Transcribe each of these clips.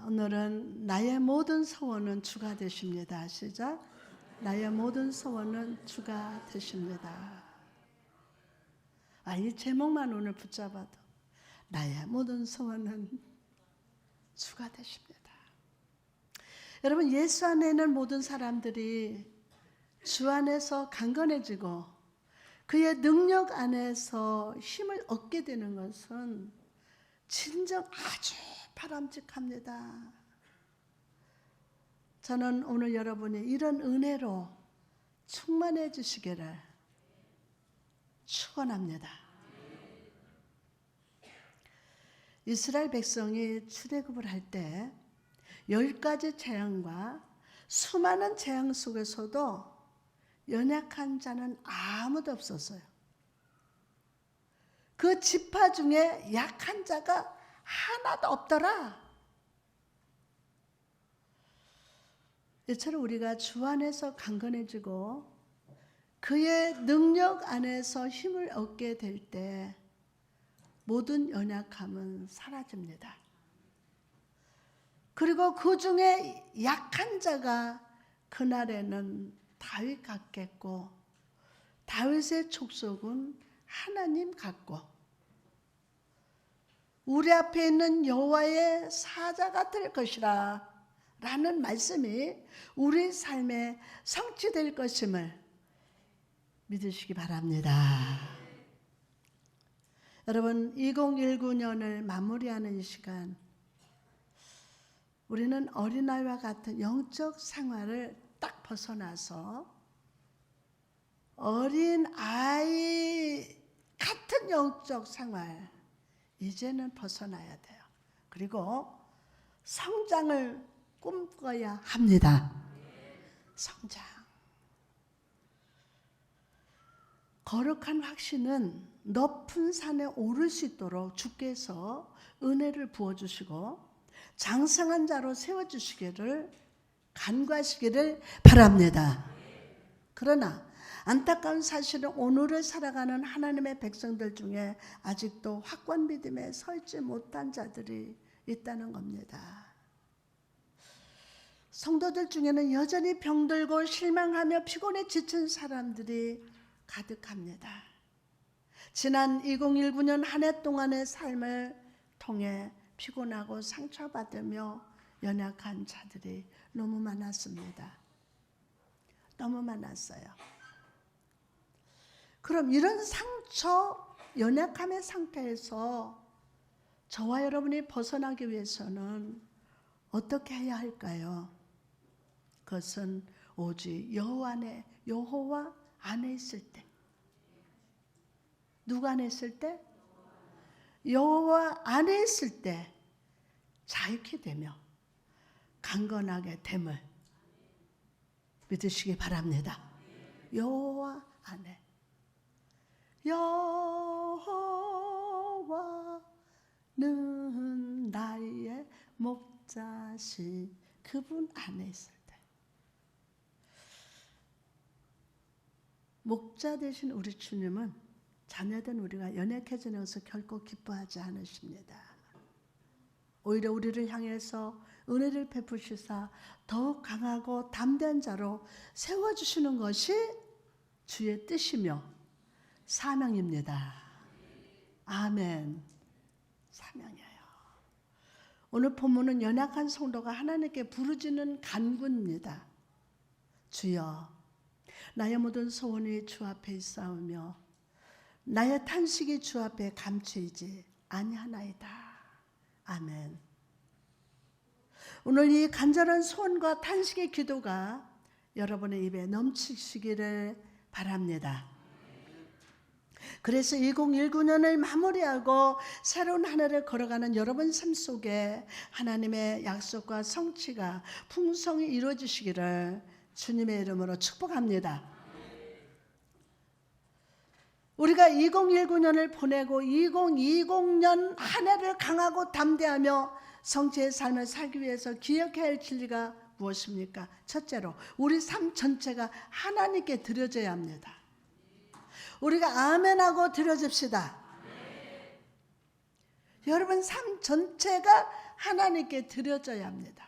오늘은 나의 모든 소원은 주가 되십니다. 시작. 나의 모든 소원은 주가 되십니다. 이 제목만 오늘 붙잡아도 나의 모든 소원은 주가 되십니다. 여러분, 예수 안에 있는 모든 사람들이 주 안에서 강건해지고 그의 능력 안에서 힘을 얻게 되는 것은 진정 아주 바람직합니다. 저는 오늘 여러분이 이런 은혜로 충만해 주시기를 축원합니다. 이스라엘 백성이 출애굽을 할 때 10가지 재앙과 수많은 재앙 속에서도 연약한 자는 아무도 없었어요. 그 지파 중에 약한 자가 하나도 없더라. 이처럼 우리가 주 안에서 강건해지고 그의 능력 안에서 힘을 얻게 될 때 모든 연약함은 사라집니다. 그리고 그 중에 약한 자가 그날에는 다윗 같겠고 다윗의 족속은 하나님 같고 우리 앞에 있는 여호와의 사자가 될 것이라 라는 말씀이 우리 삶에 성취될 것임을 믿으시기 바랍니다. 여러분, 2019년을 마무리하는 이 시간, 우리는 어린아이와 같은 영적 생활을 딱 벗어나서 어린아이 같은 영적 생활, 이제는 벗어나야 돼요. 그리고 성장을 꿈꿔야 합니다. 성장. 거룩한 확신은 높은 산에 오를 수 있도록 주께서 은혜를 부어주시고 장성한 자로 세워주시기를 간구하시기를 바랍니다. 그러나 안타까운 사실은 오늘을 살아가는 하나님의 백성들 중에 아직도 확고한 믿음에 서있지 못한 자들이 있다는 겁니다. 성도들 중에는 여전히 병들고 실망하며 피곤에 지친 사람들이 가득합니다. 지난 2019년 한 해 동안의 삶을 통해 피곤하고 상처받으며 연약한 자들이 너무 많았습니다. 너무 많았어요. 그럼 이런 상처, 연약함의 상태에서 저와 여러분이 벗어나기 위해서는 어떻게 해야 할까요? 그것은 오직 여호와 안에 있을 때. 누가 안에 있을 때? 여호와 안에 있을 때 자유케 되며 강건하게 됨을 믿으시기 바랍니다. 여호와 안에. 여호와는 나의 목자시. 그분 안에 있을 때. 목자 되신 우리 주님은 자녀된 우리가 연약해지는 것을 결코 기뻐하지 않으십니다. 오히려 우리를 향해서 은혜를 베푸시사 더욱 강하고 담대한 자로 세워주시는 것이 주의 뜻이며 사명입니다. 아멘. 사명이에요. 오늘 본문은 연약한 성도가 하나님께 부르짖는 간구입니다. 주여, 나의 모든 소원이 주 앞에 있사오며 나의 탄식이 주 앞에 감추이지 아니하나이다. 아멘. 오늘 이 간절한 소원과 탄식의 기도가 여러분의 입에 넘치시기를 바랍니다. 그래서 2019년을 마무리하고 새로운 한 해를 걸어가는 여러분 삶 속에 하나님의 약속과 성취가 풍성히 이루어지시기를 주님의 이름으로 축복합니다. 우리가 2019년을 보내고 2020년 한 해를 강하고 담대하며 성취의 삶을 살기 위해서 기억해야 할 진리가 무엇입니까? 첫째로 우리 삶 전체가 하나님께 드려져야 합니다. 우리가 아멘하고 드려집시다. 여러분 삶 전체가 하나님께 드려져야 합니다.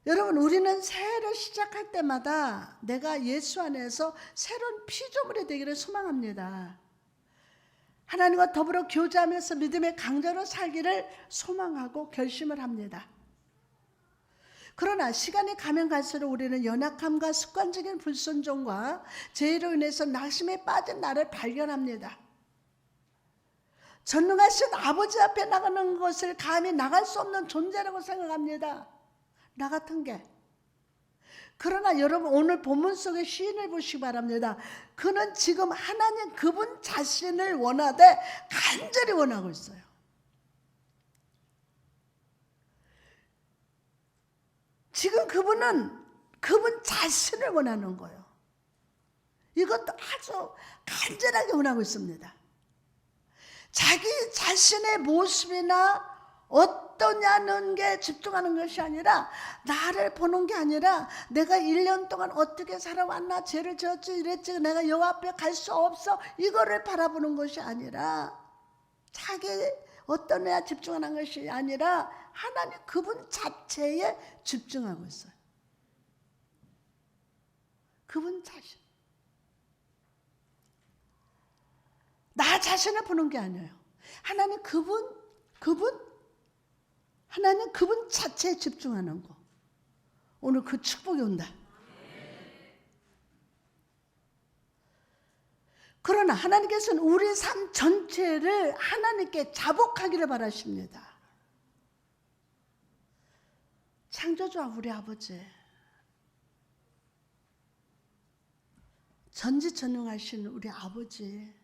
여러분, 우리는 새해를 시작할 때마다 내가 예수 안에서 새로운 피조물이 되기를 소망합니다. 하나님과 더불어 교제하면서 믿음의 강자로 살기를 소망하고 결심을 합니다. 그러나 시간이 가면 갈수록 우리는 연약함과 습관적인 불순종과 죄로 인해서 낙심에 빠진 나를 발견합니다. 전능하신 아버지 앞에 나가는 것을 감히 나갈 수 없는 존재라고 생각합니다. 나 같은 게. 그러나 여러분, 오늘 본문 속의 시인을 보시기 바랍니다. 그는 지금 하나님 그분 자신을 원하되 간절히 원하고 있어요. 지금 그분은 그분 자신을 원하는 거예요. 이것도 아주 간절하게 원하고 있습니다. 자기 자신의 모습이나 어떠냐는 게 집중하는 것이 아니라, 나를 보는 게 아니라 내가 1년 동안 어떻게 살아왔나, 죄를 지었지 이랬지, 내가 여호와 앞에 갈 수 없어, 이거를 바라보는 것이 아니라, 자기 어떤 애야 집중하는 것이 아니라 하나님 그분 자체에 집중하고 있어요. 그분 자신. 나 자신을 보는 게 아니에요. 하나님 하나님 그분 자체에 집중하는 거. 오늘 그 축복이 온다. 그러나 하나님께서는 우리 삶 전체를 하나님께 자복하기를 바라십니다. 창조주와 우리 아버지, 전지전능하신 우리 아버지,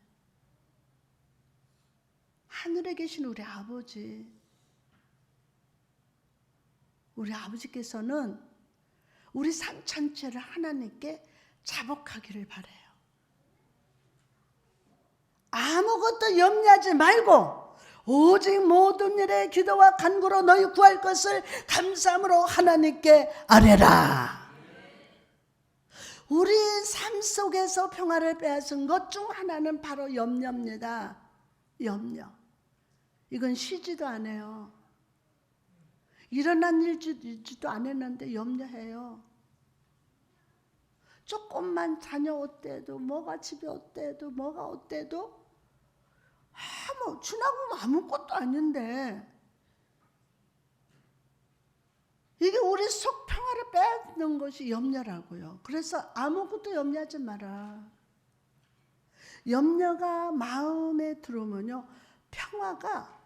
하늘에 계신 우리 아버지께서는 우리 삶 전체를 하나님께 자복하기를 바라요. 아무것도 염려하지 말고 오직 모든 일에 기도와 간구로 너희 구할 것을 감사함으로 하나님께 아뢰라. 우리 삶 속에서 평화를 빼앗은 것 중 하나는 바로 염려입니다. 염려. 이건 쉬지도 않아요. 일어난 일지도 안 했는데 염려해요. 조금만 자녀 어때도, 뭐가 집에 어때도, 뭐가 어때도, 뭐 지나고 아무것도 아닌데, 이게 우리 속 평화를 빼앗는 것이 염려라고요. 그래서 아무것도 염려하지 마라. 염려가 마음에 들어오면요, 평화가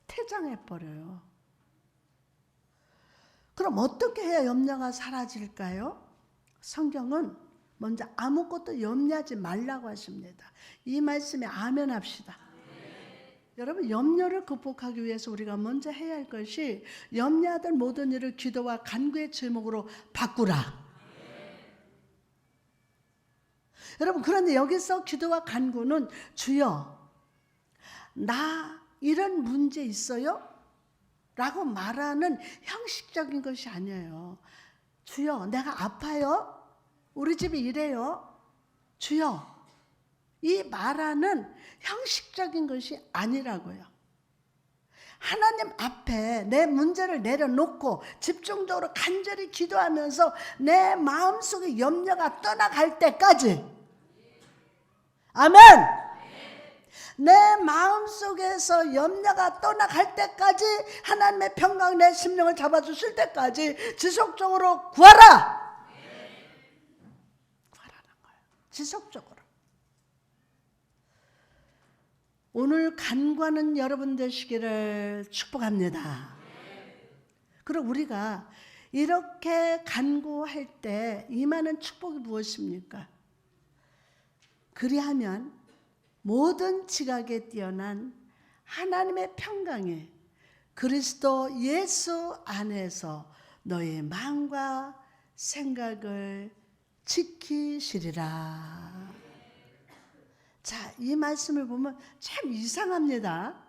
퇴장해버려요. 그럼 어떻게 해야 염려가 사라질까요? 성경은 먼저 아무것도 염려하지 말라고 하십니다. 이 말씀에 아멘 합시다. 여러분, 염려를 극복하기 위해서 우리가 먼저 해야 할 것이, 염려하던 모든 일을 기도와 간구의 제목으로 바꾸라. 여러분, 그런데 여기서 기도와 간구는 주여, 나 이런 문제 있어요? 라고 말하는 형식적인 것이 아니에요. 주여, 내가 아파요? 우리 집이 이래요? 주여. 이 말하는 형식적인 것이 아니라고요. 하나님 앞에 내 문제를 내려놓고 집중적으로 간절히 기도하면서 내 마음속의 염려가 떠나갈 때까지, 아멘! 내 마음속에서 염려가 떠나갈 때까지, 하나님의 평강 내 심령을 잡아주실 때까지 지속적으로 구하라! 구하라는 거예요. 지속적으로. 오늘 간구하는 여러분 되시기를 축복합니다. 그리고 우리가 이렇게 간구할 때 임하는 축복이 무엇입니까? 그리하면 모든 지각에 뛰어난 하나님의 평강이 그리스도 예수 안에서 너의 마음과 생각을 지키시리라. 자, 이 말씀을 보면 참 이상합니다.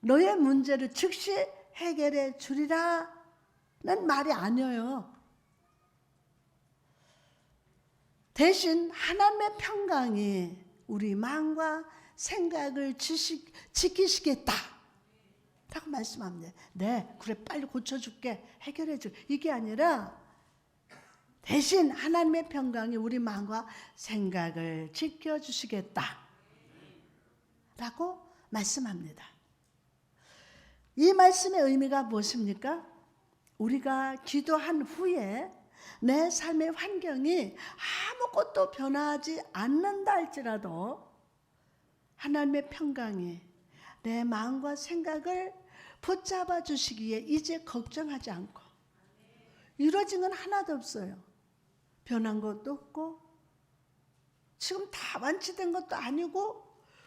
너의 문제를 즉시 해결해 주리라는 말이 아니에요. 대신 하나님의 평강이 우리 마음과 생각을 지키시겠다. 라고 말씀합니다. 네, 그래 빨리 고쳐줄게, 해결해줄게. 이게 아니라 대신 하나님의 평강이 우리 마음과 생각을 지켜주시겠다 라고 말씀합니다. 이 말씀의 의미가 무엇입니까? 우리가 기도한 후에 내 삶의 환경이 아무것도 변하지 않는다 할지라도 하나님의 평강이 내 마음과 생각을 붙잡아 주시기에 이제 걱정하지 않고, 이루어진 건 하나도 없어요. 변한 것도 없고 지금 다 완치된 것도 아니고,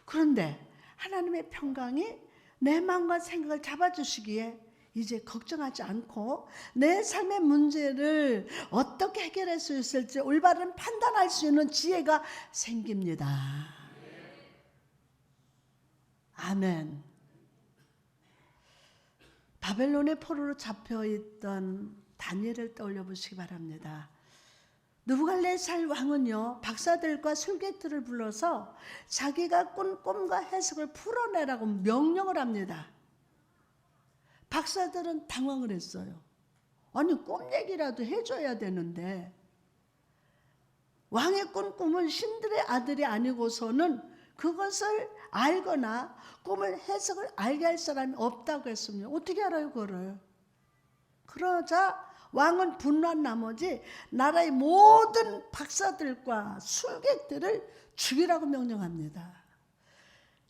그런데 하나님의 평강이 내 마음과 생각을 잡아주시기에 이제 걱정하지 않고 내 삶의 문제를 어떻게 해결할 수 있을지 올바른 판단할 수 있는 지혜가 생깁니다. 아멘. 바벨론의 포로로 잡혀있던 다니엘을 떠올려 보시기 바랍니다. 느부갓네살 왕은요, 박사들과 술객들을 불러서 자기가 꾼 꿈과 해석을 풀어내라고 명령을 합니다. 박사들은 당황을 했어요. 아니, 꿈 얘기라도 해줘야 되는데 왕의 꾼 꿈은 신들의 아들이 아니고서는 그것을 알거나 꿈을 해석을 알게 할 사람이 없다고 했습니다. 어떻게 알아요, 그거를? 그러자 왕은 분노한 나머지 나라의 모든 박사들과 술객들을 죽이라고 명령합니다.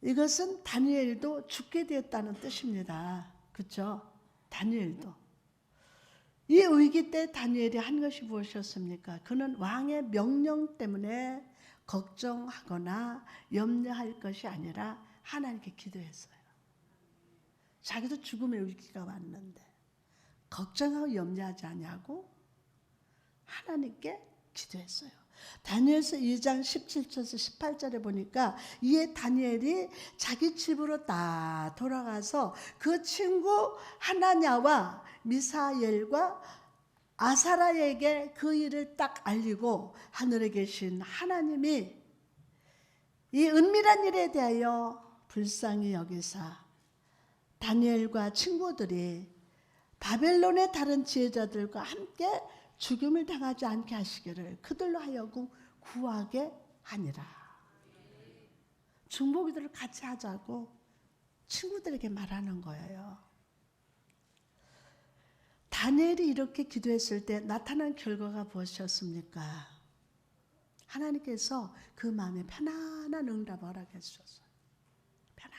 이것은 다니엘도 죽게 되었다는 뜻입니다. 그렇죠? 다니엘도. 이 위기 때 다니엘이 한 것이 무엇이었습니까? 그는 왕의 명령 때문에 걱정하거나 염려할 것이 아니라 하나님께 기도했어요. 자기도 죽음의 위기가 왔는데 걱정하고 염려하지 않냐고 하나님께 기도했어요. 다니엘서 2장 17절에서 18절에 보니까 이에 다니엘이 자기 집으로 딱 돌아가서 그 친구 하나냐와 미사엘과 아사라에게 그 일을 딱 알리고 하늘에 계신 하나님이 이 은밀한 일에 대하여 불쌍히 여기사 다니엘과 친구들이 바벨론의 다른 지혜자들과 함께 죽음을 당하지 않게 하시기를 그들로 하여금 구하게 하니라. 중보기도를 같이 하자고 친구들에게 말하는 거예요. 다니엘이 이렇게 기도했을 때 나타난 결과가 무엇이었습니까? 하나님께서 그 마음에 편안한 응답을 허락해 주셨어요. 편안한.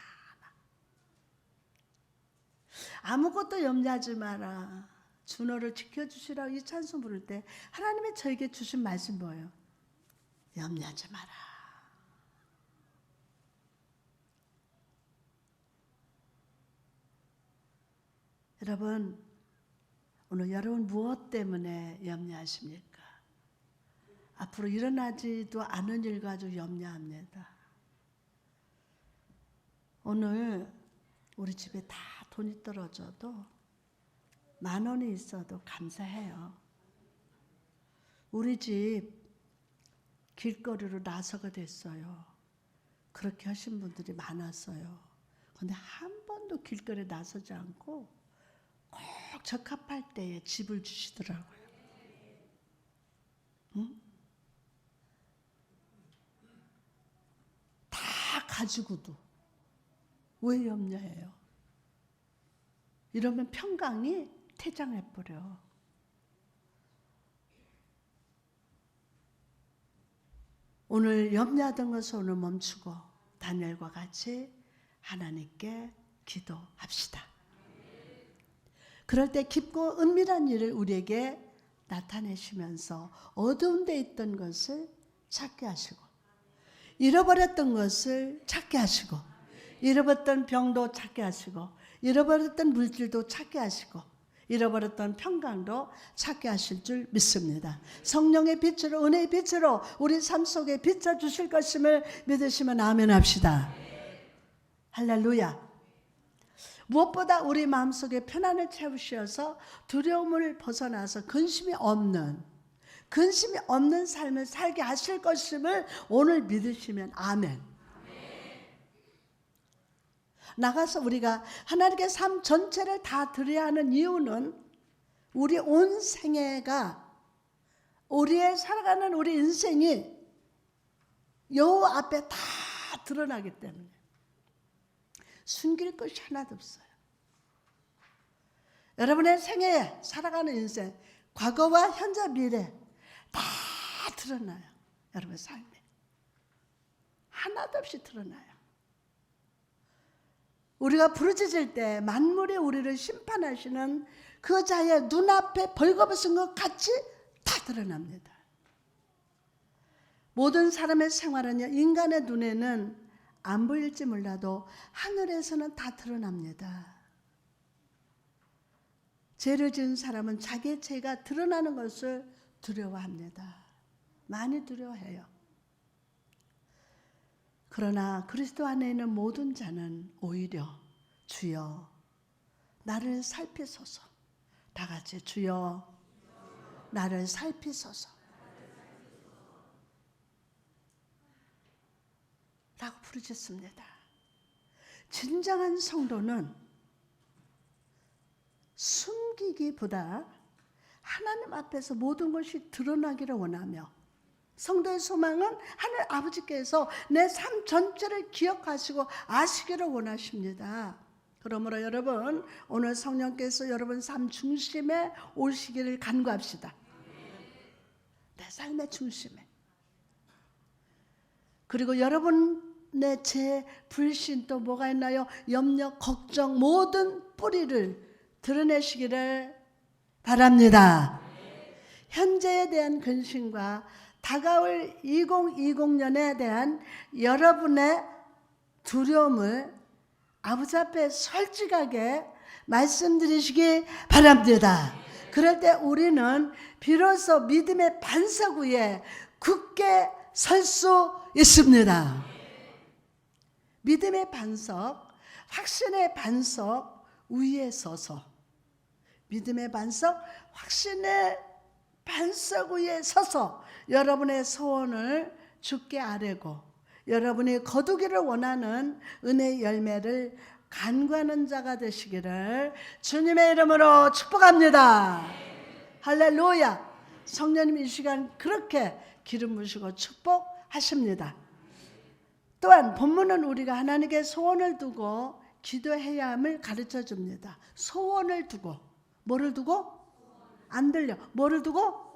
아무것도 염려하지 마라. 주 너를 지켜주시라고 이 찬송 부를 때 하나님이 저에게 주신 말씀 뭐예요? 염려하지 마라. 여러분, 오늘 여러분 무엇 때문에 염려하십니까? 앞으로 일어나지도 않은 일 가지고 염려합니다. 오늘 우리 집에 다 돈이 떨어져도 10,000원이 있어도 감사해요. 우리 집 길거리로 나서게 됐어요. 그렇게 하신 분들이 많았어요. 그런데 한 번도 길거리에 나서지 않고 꼭 적합할 때에 집을 주시더라고요. 응? 다 가지고도 왜 염려해요? 이러면 평강이 퇴장해버려. 오늘 염려하던 것을 오늘 멈추고 다니엘과 같이 하나님께 기도합시다. 그럴 때 깊고 은밀한 일을 우리에게 나타내시면서 어두운 데 있던 것을 찾게 하시고, 잃어버렸던 것을 찾게 하시고, 잃어버렸던 병도 찾게 하시고, 잃어버렸던 물질도 찾게 하시고, 잃어버렸던 평강도 찾게 하실 줄 믿습니다. 성령의 빛으로, 은혜의 빛으로 우리 삶 속에 비춰주실 것임을 믿으시면 아멘 합시다. 할렐루야. 무엇보다 우리 마음속에 편안을 채우셔서 두려움을 벗어나서 근심이 없는 삶을 살게 하실 것임을 오늘 믿으시면 아멘. 나가서 우리가 하나님께 삶 전체를 다 드려야 하는 이유는 우리 온 생애가, 우리의 살아가는 우리 인생이 여호와 앞에 다 드러나기 때문에 숨길 것이 하나도 없어요. 여러분의 생애에 살아가는 인생, 과거와 현재, 미래 다 드러나요. 여러분의 삶에 하나도 없이 드러나요. 우리가 부르짖을 때 만물이 우리를 심판하시는 그 자의 눈앞에 벌거벗은 것 같이 다 드러납니다. 모든 사람의 생활은요, 인간의 눈에는 안 보일지 몰라도 하늘에서는 다 드러납니다. 죄를 지은 사람은 자기의 죄가 드러나는 것을 두려워합니다. 많이 두려워해요. 그러나 그리스도 안에 있는 모든 자는 오히려 주여 나를 살피소서. 다 같이 주여 나를 살피소서 라고 부르짖습니다. 진정한 성도는 숨기기보다 하나님 앞에서 모든 것이 드러나기를 원하며, 성도의 소망은 하늘 아버지께서 내 삶 전체를 기억하시고 아시기를 원하십니다. 그러므로 여러분, 오늘 성령께서 여러분 삶 중심에 오시기를 간구합시다. 내 삶의 중심에. 그리고 여러분의 죄, 불신, 또 뭐가 있나요? 염려, 걱정, 모든 뿌리를 드러내시기를 바랍니다. 현재에 대한 근심과 다가올 2020년에 대한 여러분의 두려움을 아버지 앞에 솔직하게 말씀드리시기 바랍니다. 그럴 때 우리는 비로소 믿음의 반석 위에 굳게 설 수 있습니다. 믿음의 반석, 확신의 반석 위에 서서, 믿음의 반석, 확신의 반석 위에 서서 여러분의 소원을 주께 아뢰고 여러분이 거두기를 원하는 은혜의 열매를 간구하는 자가 되시기를 주님의 이름으로 축복합니다. 할렐루야. 성령님 이 시간 그렇게 기름 부으시고 축복하십니다. 또한 본문은 우리가 하나님께 소원을 두고 기도해야 함을 가르쳐 줍니다. 소원을 두고. 뭐를 두고? 안 들려. 뭐를 두고?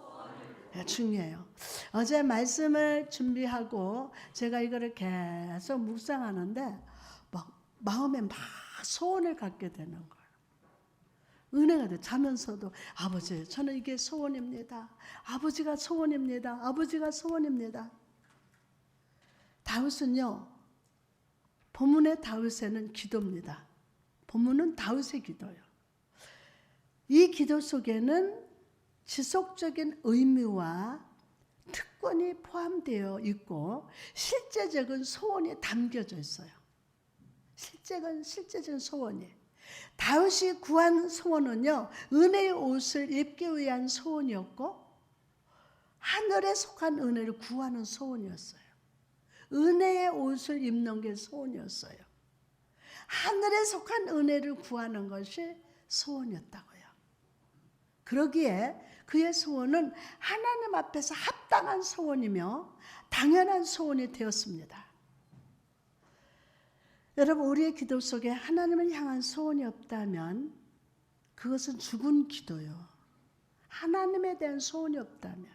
네, 중요해요. 어제 말씀을 준비하고 제가 이거를 계속 묵상하는데 막 마음에 막 소원을 갖게 되는 거예요. 은혜가 돼. 자면서도 아버지, 저는 이게 소원입니다. 아버지가 소원입니다. 아버지가 소원입니다. 다윗은요, 본문의 다윗에는 기도입니다. 본문은 다윗의 기도예요. 이 기도 속에는 지속적인 의미와 특권이 포함되어 있고 실제적인 소원이 담겨져 있어요. 실제적인 소원이. 다윗이 구한 소원은요, 은혜의 옷을 입기 위한 소원이었고 하늘에 속한 은혜를 구하는 소원이었어요. 은혜의 옷을 입는 게 소원이었어요. 하늘에 속한 은혜를 구하는 것이 소원이었다고요. 그러기에 그의 소원은 하나님 앞에서 합당한 소원이며 당연한 소원이 되었습니다. 여러분, 우리의 기도 속에 하나님을 향한 소원이 없다면 그것은 죽은 기도요. 하나님에 대한 소원이 없다면.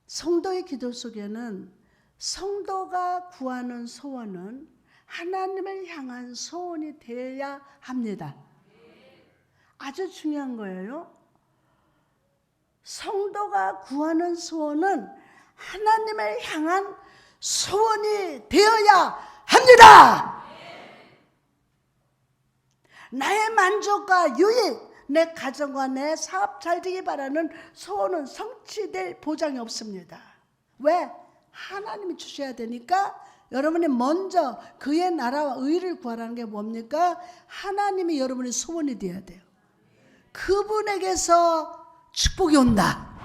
성도의 기도 속에는 성도가 구하는 소원은 하나님을 향한 소원이 되어야 합니다. 아주 중요한 거예요. 성도가 구하는 소원은 하나님을 향한 소원이 되어야 합니다. 나의 만족과 유익, 내 가정과 내 사업 잘 되기 바라는 소원은 성취될 보장이 없습니다. 왜? 하나님이 주셔야 되니까 여러분이 먼저 그의 나라와 의를 구하라는 게 뭡니까? 하나님이 여러분의 소원이 되어야 돼요. 그분에게서 축복이 온다.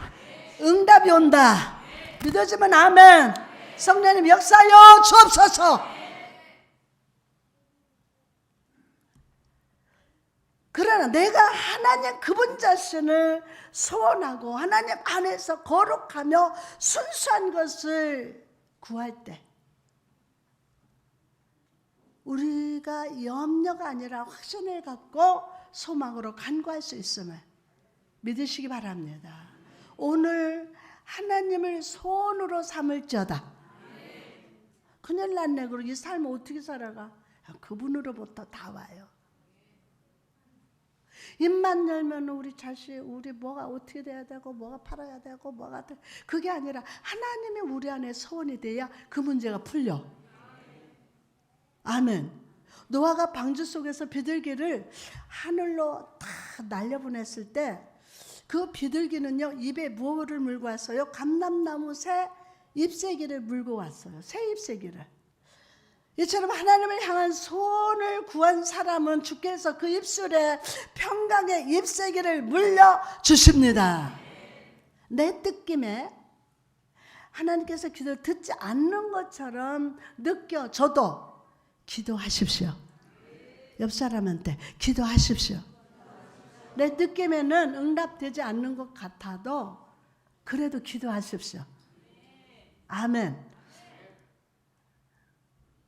응답이 온다. 믿어지면 아멘. 성령님 역사여 주옵소서. 우리는 내가 하나님 그분 자신을 소원하고 하나님 안에서 거룩하며 순수한 것을 구할 때 우리가 염려가 아니라 확신을 갖고 소망으로 간구할 수 있음을 믿으시기 바랍니다. 오늘 하나님을 소원으로 삼을지어다. 큰일 났네. 그리고 이 삶을 어떻게 살아가? 그분으로부터 다 와요. 입만 열면 우리 자식, 우리 뭐가 어떻게 돼야 되고 뭐가 팔아야 되고 뭐가 돼. 그게 아니라 하나님이 우리 안에 소원이 돼야 그 문제가 풀려. 아멘. 노아가 방주 속에서 비둘기를 하늘로 다 날려보냈을 때 그 비둘기는요 입에 무엇을 물고 왔어요? 감람나무 새 잎새기를 물고 왔어요. 새 잎새기를. 이처럼 하나님을 향한 소원을 구한 사람은 주께서 그 입술에 평강의 잎새기를 물려주십니다. 내 느낌에 하나님께서 기도를 듣지 않는 것처럼 느껴져도 기도하십시오. 옆 사람한테 기도하십시오. 내 느낌에는 응답되지 않는 것 같아도 그래도 기도하십시오. 아멘.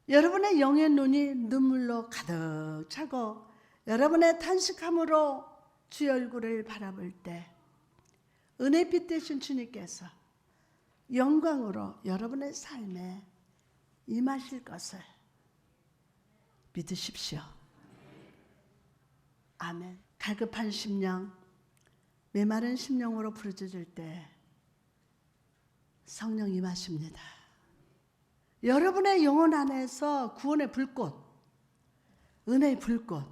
여러분의 영의 눈이 눈물로 가득 차고 여러분의 탄식함으로 주의 얼굴을 바라볼 때 은혜빛 되신 주님께서 영광으로 여러분의 삶에 임하실 것을 믿으십시오. 아멘. 갈급한 심령, 메마른 심령으로 부르짖을 때 성령 임하십니다. 여러분의 영혼 안에서 구원의 불꽃, 은혜의 불꽃,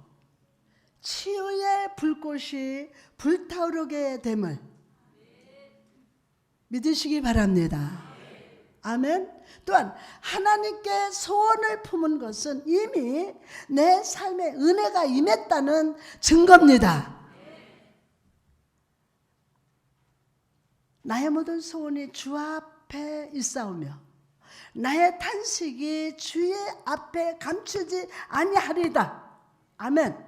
치유의 불꽃이 불타오르게 됨을 믿으시기 바랍니다. 아멘. 또한 하나님께 소원을 품은 것은 이미 내 삶에 은혜가 임했다는 증거입니다. 나의 모든 소원이 주 앞에 있사오며 나의 탄식이 주의 앞에 감추지 아니하리다. 아멘.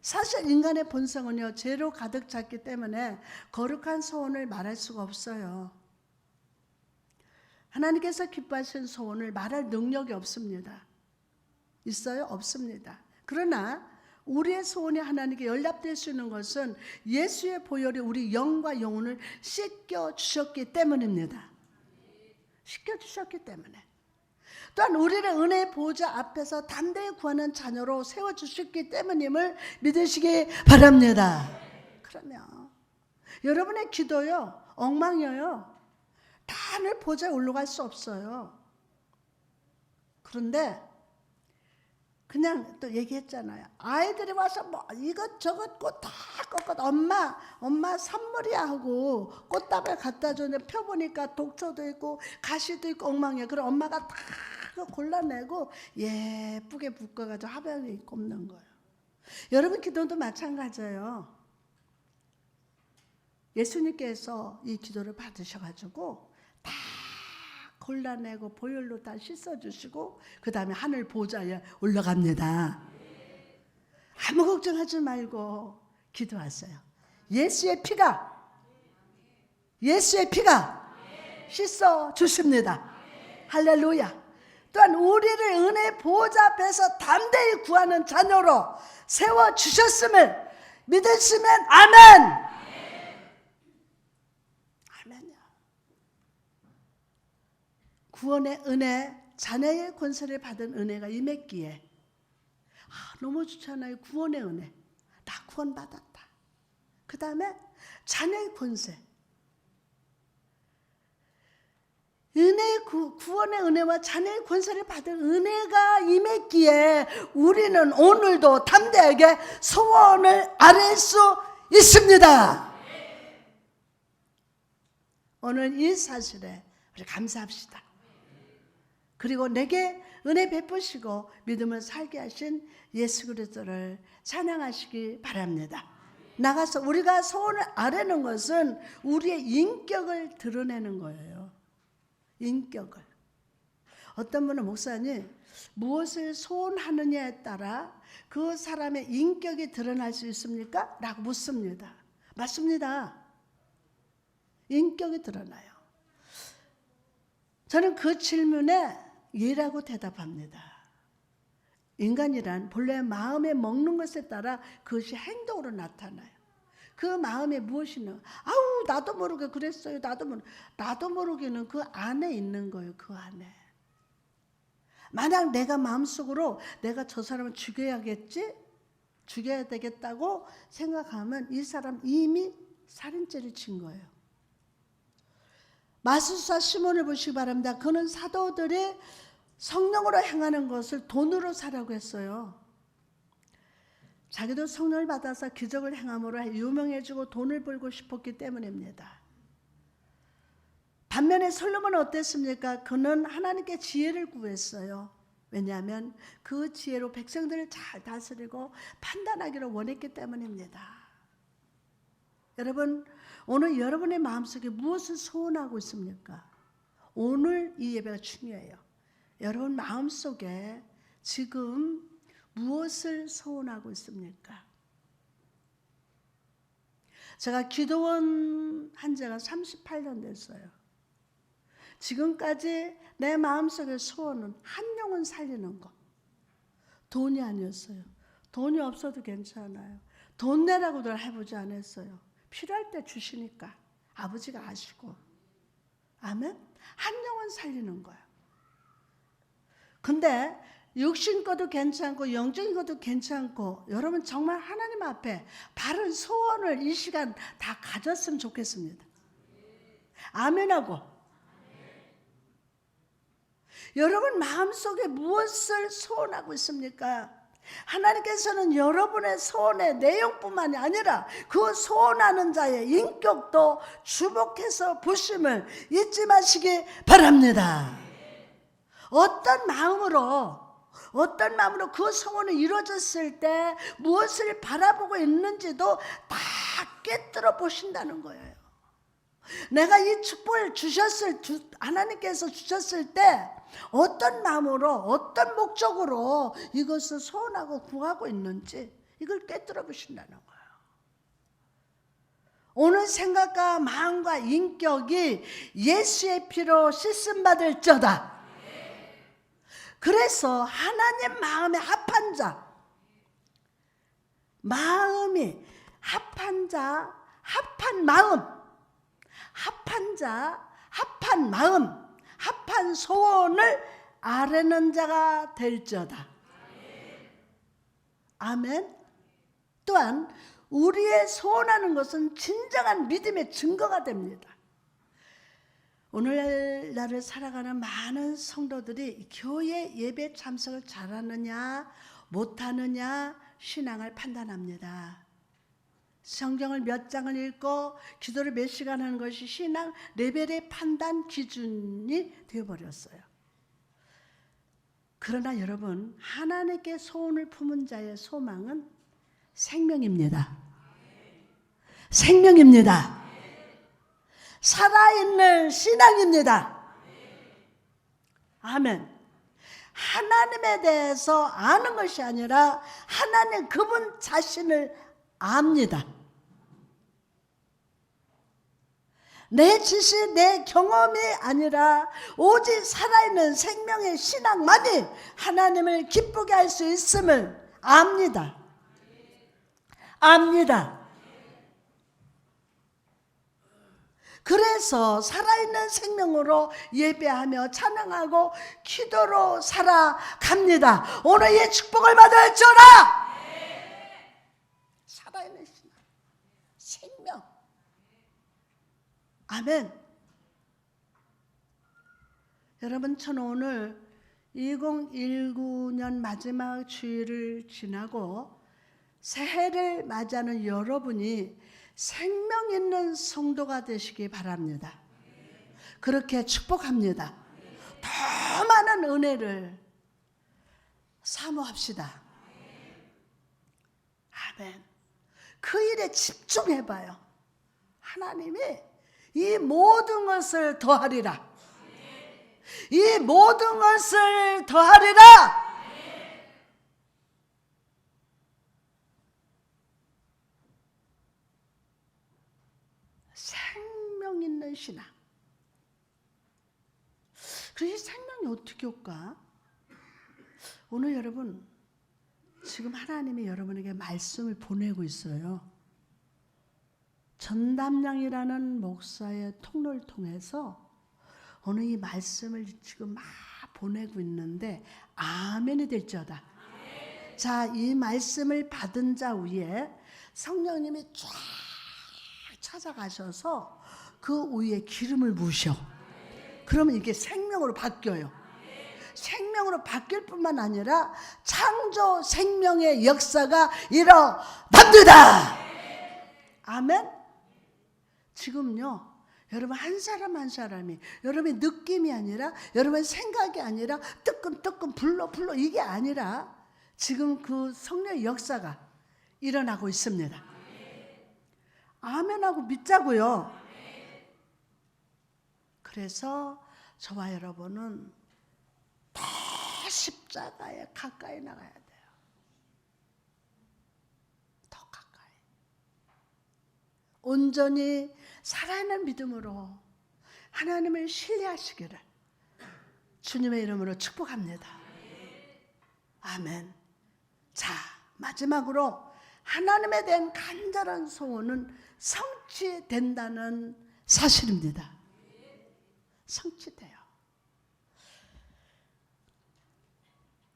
사실 인간의 본성은요 죄로 가득 찼기 때문에 거룩한 소원을 말할 수가 없어요. 하나님께서 기뻐하시는 소원을 말할 능력이 없습니다. 있어요? 없습니다. 그러나 우리의 소원이 하나님께 연락될 수 있는 것은 예수의 보혈이 우리 영과 영혼을 씻겨주셨기 때문입니다. 씻겨주셨기 때문에. 또한 우리를 은혜의 보호자 앞에서 담대히 구하는 자녀로 세워주셨기 때문임을 믿으시기 바랍니다. 그러면 여러분의 기도요 엉망이에요. 다 하늘 보좌에 올라갈 수 없어요. 그런데 그냥 또 얘기했잖아요. 아이들이 와서 뭐 이것저것 꽃 다 꺾어도 엄마 선물이야 하고 꽃다발 갖다 줬는데 펴보니까 독초도 있고 가시도 있고 엉망이야. 그럼 엄마가 다 골라내고 예쁘게 묶어가지고 화병에 꼽는 거예요. 여러분 기도도 마찬가지예요. 예수님께서 이 기도를 받으셔가지고 다 골라내고 보혈로 다 씻어주시고 그 다음에 하늘 보좌에 올라갑니다. 아무 걱정하지 말고 기도하세요. 예수의 피가 씻어주십니다. 할렐루야. 또한 우리를 은혜 보좌 앞에서 담대히 구하는 자녀로 세워주셨음을 믿으시면 아멘. 구원의 은혜, 자녀의 권세를 받은 은혜가 임했기에 너무 좋잖아요. 구원의 은혜. 나 구원받았다. 그 다음에 자녀의 권세. 구원의 은혜와 자녀의 권세를 받은 은혜가 임했기에 우리는 오늘도 담대하게 소원을 아뢰 수 있습니다. 오늘 이 사실에 우리 감사합시다. 그리고 내게 은혜 베푸시고 믿음을 살게 하신 예수 그리스도를 찬양하시기 바랍니다. 나가서 우리가 소원을 아뢰는 것은 우리의 인격을 드러내는 거예요. 인격을. 어떤 분은 목사님, 무엇을 소원하느냐에 따라 그 사람의 인격이 드러날 수 있습니까? 라고 묻습니다. 맞습니다. 인격이 드러나요. 저는 그 질문에 예라고 대답합니다. 인간이란 본래 마음에 먹는 것에 따라 그것이 행동으로 나타나요. 그 마음에 무엇이 있는, 아우 나도 모르게 그랬어요. 나도 모르게는 그 안에 있는 거예요. 그 안에. 만약 내가 마음속으로 내가 저 사람을 죽여야겠지? 죽여야 되겠다고 생각하면 이 사람 이미 살인죄를 진 거예요. 마술사 시몬을 보시기 바랍니다. 그는 사도들이 성령으로 행하는 것을 돈으로 사라고 했어요. 자기도 성령을 받아서 기적을 행함으로 유명해지고 돈을 벌고 싶었기 때문입니다. 반면에 솔로몬은 어땠습니까? 그는 하나님께 지혜를 구했어요. 왜냐하면 그 지혜로 백성들을 잘 다스리고 판단하기를 원했기 때문입니다. 여러분, 오늘 여러분의 마음속에 무엇을 소원하고 있습니까? 오늘 이 예배가 중요해요. 여러분 마음속에 지금 무엇을 소원하고 있습니까? 제가 기도원 한 지가 38년 됐어요. 지금까지 내 마음속의 소원은 한 영혼 살리는 것. 돈이 아니었어요. 돈이 없어도 괜찮아요. 돈 내라고도 해보지 않았어요. 필요할 때 주시니까 아버지가 아시고. 아멘? 한 영혼 살리는 거예요. 근데 육신 것도 괜찮고 영적인 것도 괜찮고 여러분 정말 하나님 앞에 바른 소원을 이 시간 다 가졌으면 좋겠습니다. 아멘하고. 여러분 마음속에 무엇을 소원하고 있습니까? 하나님께서는 여러분의 소원의 내용뿐만이 아니라 그 소원하는 자의 인격도 주목해서 보심을 잊지 마시기 바랍니다. 어떤 마음으로 그 소원이 이루어졌을 때 무엇을 바라보고 있는지도 다 꿰뚫어 보신다는 거예요. 내가 이 축복을 하나님께서 주셨을 때 어떤 마음으로 어떤 목적으로 이것을 소원하고 구하고 있는지 이걸 꿰뚫어 보신다는 거예요. 오늘 생각과 마음과 인격이 예수의 피로 씻음받을 적이다. 그래서 하나님 마음에 합한 자, 마음이 합한 자, 합한 마음, 합한 자, 합한 마음, 합한 소원을 아뢰는 자가 될지어다. 아멘. 또한 우리의 소원하는 것은 진정한 믿음의 증거가 됩니다. 오늘날을 살아가는 많은 성도들이 교회 예배 참석을 잘하느냐 못하느냐 신앙을 판단합니다. 성경을 몇 장을 읽고 기도를 몇 시간 하는 것이 신앙 레벨의 판단 기준이 되어버렸어요. 그러나 여러분 하나님께 소원을 품은 자의 소망은 생명입니다. 생명입니다. 살아있는 신앙입니다. 아멘. 하나님에 대해서 아는 것이 아니라 하나님 그분 자신을 압니다. 내 지식, 내 경험이 아니라 오직 살아있는 생명의 신앙만이 하나님을 기쁘게 할 수 있음을 압니다. 압니다. 그래서 살아있는 생명으로 예배하며 찬양하고 기도로 살아갑니다. 오늘 이 축복을 받을지어다. 살아있는 신앙, 생명. 아멘. 여러분 저는 오늘 2019년 마지막 주일을 지나고 새해를 맞이하는 여러분이 생명 있는 성도가 되시기 바랍니다. 그렇게 축복합니다. 더 많은 은혜를 사모합시다. 아멘. 그 일에 집중해봐요. 하나님이 이 모든 것을 더하리라. 이 모든 것을 더하리라. 생명 있는 신앙. 그래서 이 생명이 어떻게 올까? 오늘 여러분, 지금 하나님이 여러분에게 말씀을 보내고 있어요. 전담량이라는 목사의 통로를 통해서 오늘 이 말씀을 지금 막 보내고 있는데 아멘이 될지어다. 자, 이 말씀을 받은 자 위에 성령님이 쫙 찾아가셔서 그 위에 기름을 부으셔. 그러면 이게 생명으로 바뀌어요. 생명으로 바뀔 뿐만 아니라 창조 생명의 역사가 일어납니다. 아멘. 지금요, 여러분 한 사람 한 사람이 여러분의 느낌이 아니라 여러분의 생각이 아니라 뜨끔뜨끔 불러 이게 아니라 지금 그 성령의 역사가 일어나고 있습니다. 아멘하고 믿자고요. 그래서 저와 여러분은 더 십자가에 가까이 나가야 돼요. 더 가까이. 온전히 살아있는 믿음으로 하나님을 신뢰하시기를 주님의 이름으로 축복합니다. 아멘. 자, 마지막으로 하나님에 대한 간절한 소원은 성취된다는 사실입니다. 성취돼요.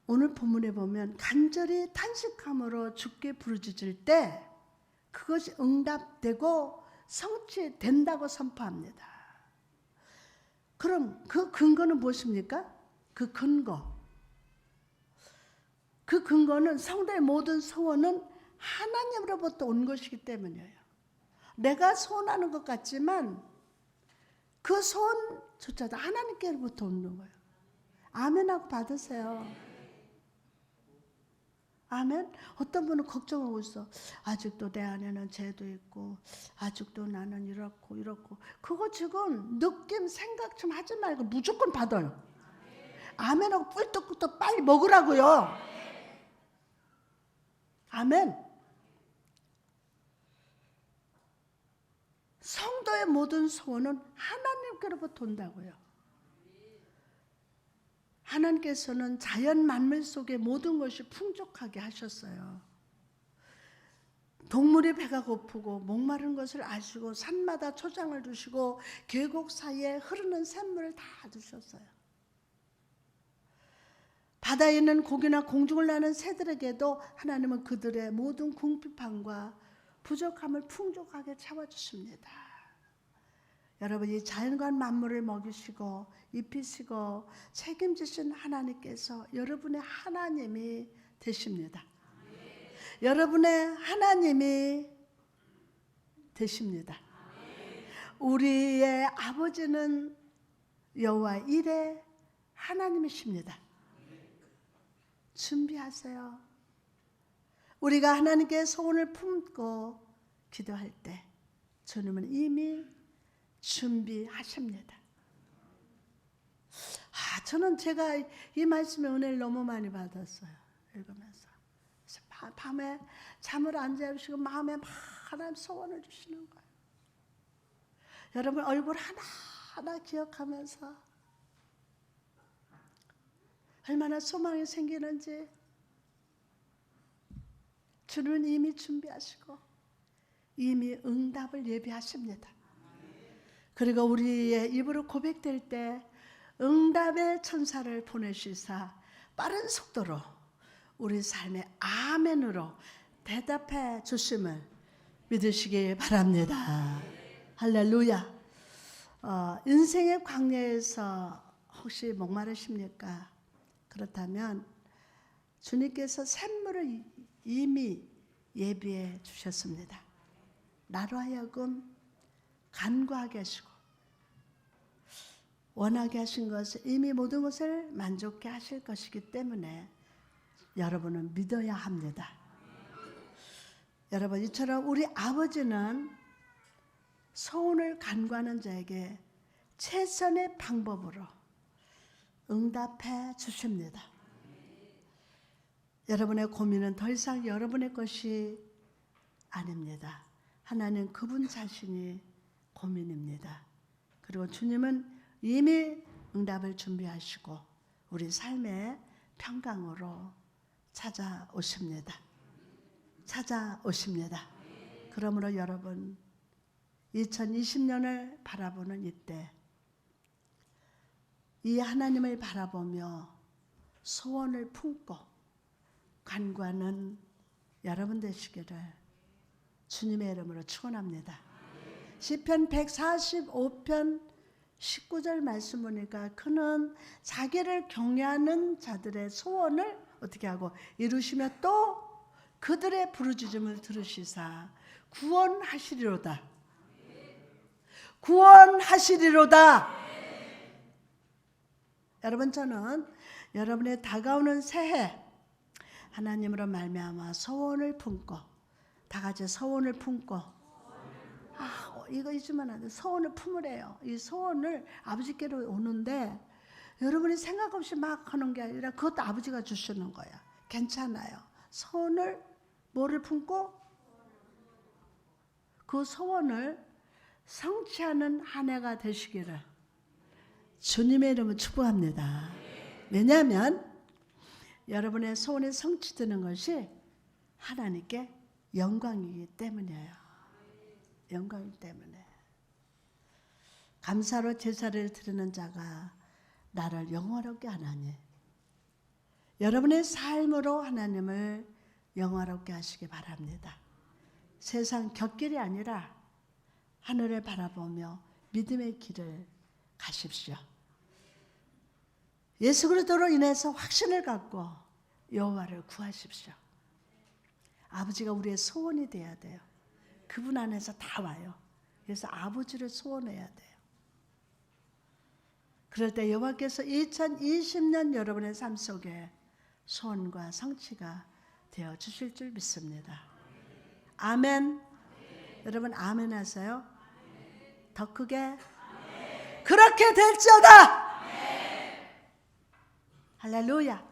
오늘 본문에 보면 간절히 탄식함으로 주께 부르짖을 때 그것이 응답되고 성취된다고 선포합니다. 그럼 그 근거는 무엇입니까? 그 근거는 성도의 모든 소원은 하나님으로부터 온 것이기 때문이에요. 내가 소원하는 것 같지만 그 소원조차도 하나님께로부터 오는 거예요. 아멘하고 받으세요. 아멘. 어떤 분은 걱정하고 있어. 아직도 내 안에는 죄도 있고 아직도 나는 이렇고 그거 지금 느낌 생각 좀 하지 말고 무조건 받아요. 아멘하고 꿀떡꿀떡 빨리 먹으라고요. 아멘. 성도의 모든 소원은 하나님께로부터 온다고요. 하나님께서는 자연 만물 속에 모든 것이 풍족하게 하셨어요. 동물의 배가 고프고 목마른 것을 아시고 산마다 초장을 두시고 계곡 사이에 흐르는 샘물을 다 두셨어요. 바다에 있는 고기나 공중을 나는 새들에게도 하나님은 그들의 모든 궁핍함과 부족함을 풍족하게 채워주십니다. 여러분, 이 자연과 만물을 먹이시고 입히시고 책임지신 하나님께서 여러분의 하나님이 되십니다. 여러분의 하나님이 되십니다. 우리의 아버지는 여호와 일의 하나님이십니다. 준비하세요. 우리가 하나님께 소원을 품고 기도할 때 주님은 이미 준비하십니다. 저는 제가 이 말씀의 은혜를 너무 많이 받았어요. 읽으면서. 밤에 잠을 안 자시고 마음에 막 하나님 소원을 주시는 거예요. 여러분 얼굴 하나하나 기억하면서 얼마나 소망이 생기는지 주는 이미 준비하시고 이미 응답을 예비하십니다. 그리고 우리의 입으로 고백될 때 응답의 천사를 보내시사 빠른 속도로 우리 삶의 아멘으로 대답해 주심을 믿으시기 바랍니다. 할렐루야. 인생의 광야에서 혹시 목마르십니까? 그렇다면 주님께서 샘물을 이미 예비해 주셨습니다. 나로 하여금 간구하게 하시고 원하게 하신 것을 이미 모든 것을 만족케 하실 것이기 때문에 여러분은 믿어야 합니다. 여러분, 이처럼 우리 아버지는 소원을 간구하는 자에게 최선의 방법으로 응답해 주십니다. 여러분의 고민은 더 이상 여러분의 것이 아닙니다. 하나님 그분 자신이 고민입니다. 그리고 주님은 이미 응답을 준비하시고 우리 삶의 평강으로 찾아오십니다. 그러므로 여러분 2020년을 바라보는 이때 이 하나님을 바라보며 소원을 품고 간구하는 여러분 되시기를 주님의 이름으로 축원합니다. 시편 145편 19절 말씀 보니까 그는 자기를 경외하는 자들의 소원을 어떻게 하고 이루시며 또 그들의 부르짖음을 들으시사 구원하시리로다. 여러분 저는 여러분의 다가오는 새해 하나님으로 말미암아 소원을 품고 다 같이 소원을 품고 이거 잊으면 안 돼. 소원을 품으래요. 이 소원을 아버지께로 오는데 여러분이 생각 없이 막 하는 게 아니라 그것도 아버지가 주시는 거야. 괜찮아요. 소원을 뭐를 품고 그 소원을 성취하는 한 해가 되시기를 주님의 이름으로 축복합니다. 왜냐하면 여러분의 소원이 성취되는 것이 하나님께 영광이기 때문이에요. 영광이기 때문에 감사로 제사를 드리는 자가 나를 영화롭게 하나니 여러분의 삶으로 하나님을 영화롭게 하시기 바랍니다. 세상 곁길이 아니라 하늘을 바라보며 믿음의 길을 가십시오. 예수 그리스도로 인해서 확신을 갖고 여호와를 구하십시오. 아버지가 우리의 소원이 돼야 돼요. 그분 안에서 다 와요. 그래서 아버지를 소원해야 돼요. 그럴 때 여호와께서 2020년 여러분의 삶 속에 소원과 성취가 되어 주실 줄 믿습니다. 아멘. 여러분 아멘 하세요. 더 크게 그렇게 될지어다. 할렐루야.